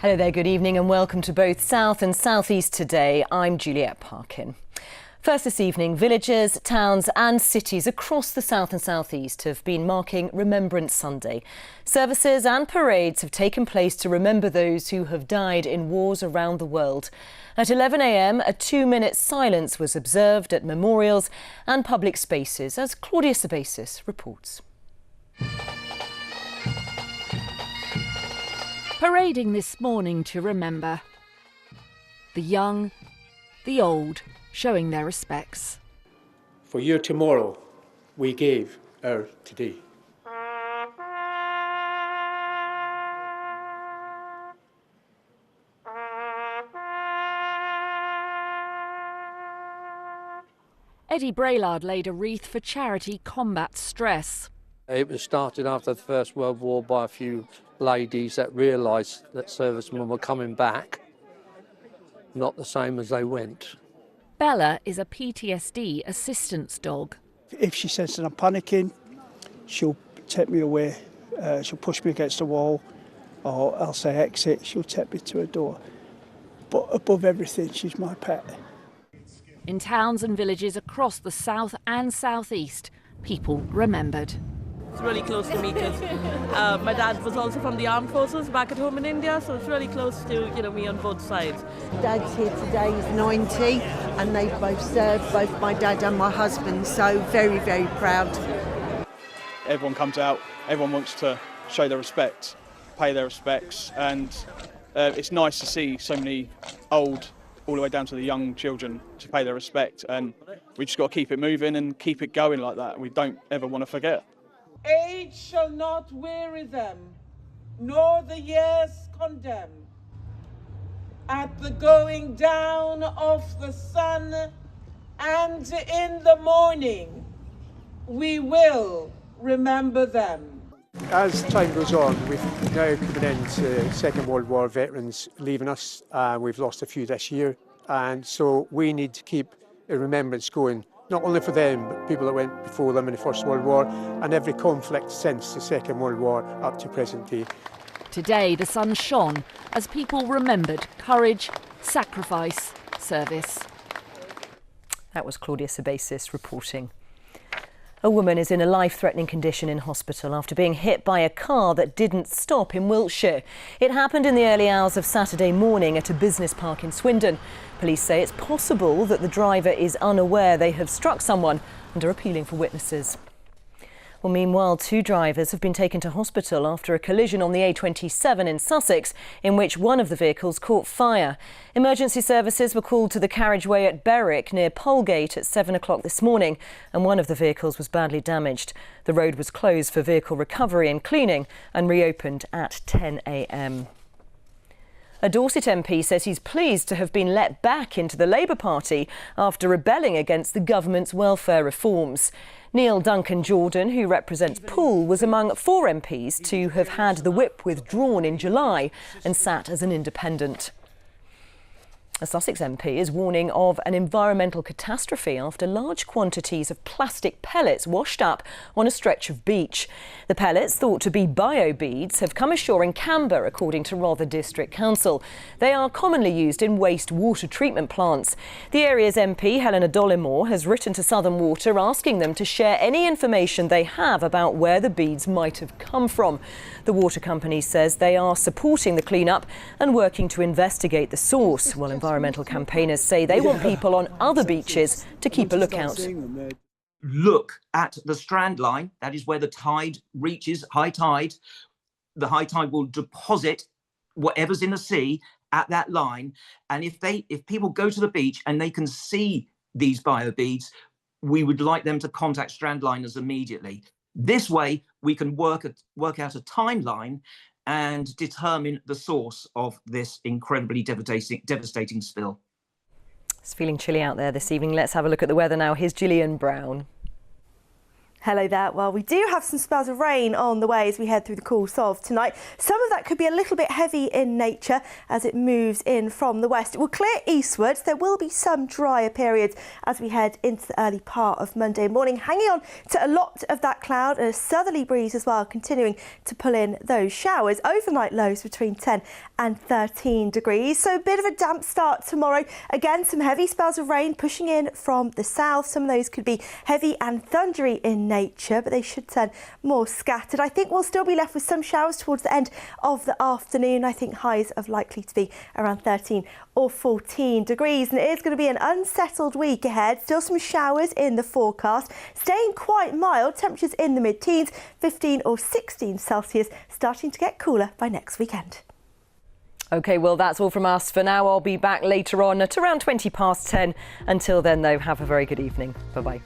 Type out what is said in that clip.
Hello there, good evening and welcome to both South and South East Today. I'm Juliette Parkin. First this evening, villages, towns and cities across the South and South East have been marking Remembrance Sunday. Services and parades have taken place to remember those who have died in wars around the world. At 11 a.m, a 2-minute silence was observed at memorials and public spaces, as Claudia Sabasis reports. Parading this morning to remember. The young, the old, showing their respects. For your tomorrow, we gave our today. Eddie Braillard laid a wreath for charity Combat Stress. It was started after the First World War by a few ladies that realised that servicemen were coming back, not the same as they went. Bella is a PTSD assistance dog. If she says that I'm panicking, she'll take me away, she'll push me against the wall, or I'll say exit, she'll take me to a door. But above everything, she's my pet. In towns and villages across the South and South East, people remembered. It's really close to me because my dad was also from the armed forces back at home in India, so it's really close to me on both sides. Dad's here today, he's 90, and they've both served, both my dad and my husband, so very, very proud. Everyone comes out, everyone wants to show their respect, pay their respects, and it's nice to see so many old, all the way down to the young children, to pay their respect, and we just got to keep it moving and keep it going like that. We don't ever want to forget. Age shall not weary them, nor the years condemn. At the going down of the sun and in the morning, we will remember them. As time goes on, we've now coming into Second World War veterans leaving us. We've lost a few this year, and so we need to keep a remembrance going, not only for them, but people that went before them in the First World War and every conflict since the Second World War up to present day. Today, the sun shone as people remembered courage, sacrifice, service. That was Claudia Sabasis reporting. A woman is in a life-threatening condition in hospital after being hit by a car that didn't stop in Wiltshire. It happened in the early hours of Saturday morning at a business park in Swindon. Police say it's possible that the driver is unaware they have struck someone and are appealing for witnesses. Well, meanwhile, 2 drivers have been taken to hospital after a collision on the A27 in Sussex, in which one of the vehicles caught fire. Emergency services were called to the carriageway at Berwick near Polegate at 7 o'clock this morning, and one of the vehicles was badly damaged. The road was closed for vehicle recovery and cleaning and reopened at 10 a.m. A Dorset MP says he's pleased to have been let back into the Labour Party after rebelling against the government's welfare reforms. Neil Duncan-Jordan, who represents Poole, was among 4 MPs to have had the whip withdrawn in July and sat as an independent. A Sussex MP is warning of an environmental catastrophe after large quantities of plastic pellets washed up on a stretch of beach. The pellets, thought to be bio-beads, have come ashore in Camber, according to Rother District Council. They are commonly used in wastewater treatment plants. The area's MP, Helena Dollimore, has written to Southern Water asking them to share any information they have about where the beads might have come from. The water company says they are supporting the clean-up and working to investigate the source, while environmental campaigners say they want people on other beaches to keep a lookout. Look at the strand line, that is where the tide reaches high tide. The high tide will deposit whatever's in the sea at that line. And if people go to the beach and they can see these bio beads, we would like them to contact strandliners immediately. This way we can work out a timeline and determine the source of this incredibly devastating spill. It's feeling chilly out there this evening. Let's have a look at the weather now. Here's Gillian Brown. Hello there. Well, we do have some spells of rain on the way as we head through the course of tonight. Some of that could be a little bit heavy in nature as it moves in from the west. It will clear eastwards. There will be some drier periods as we head into the early part of Monday morning, hanging on to a lot of that cloud and a southerly breeze as well, continuing to pull in those showers. Overnight lows between 10 and 13 degrees. So a bit of a damp start tomorrow. Again, some heavy spells of rain pushing in from the south. Some of those could be heavy and thundery in nature, but they should turn more scattered. I think we'll still be left with some showers towards the end of the afternoon. I think highs are likely to be around 13 or 14 degrees, and it is going to be an unsettled week ahead. Still some showers in the forecast, staying quite mild, temperatures in the mid-teens, 15 or 16 Celsius, starting to get cooler by next weekend. OK, well, that's all from us for now. I'll be back later on at around 10:20. Until then, though, have a very good evening. Bye-bye.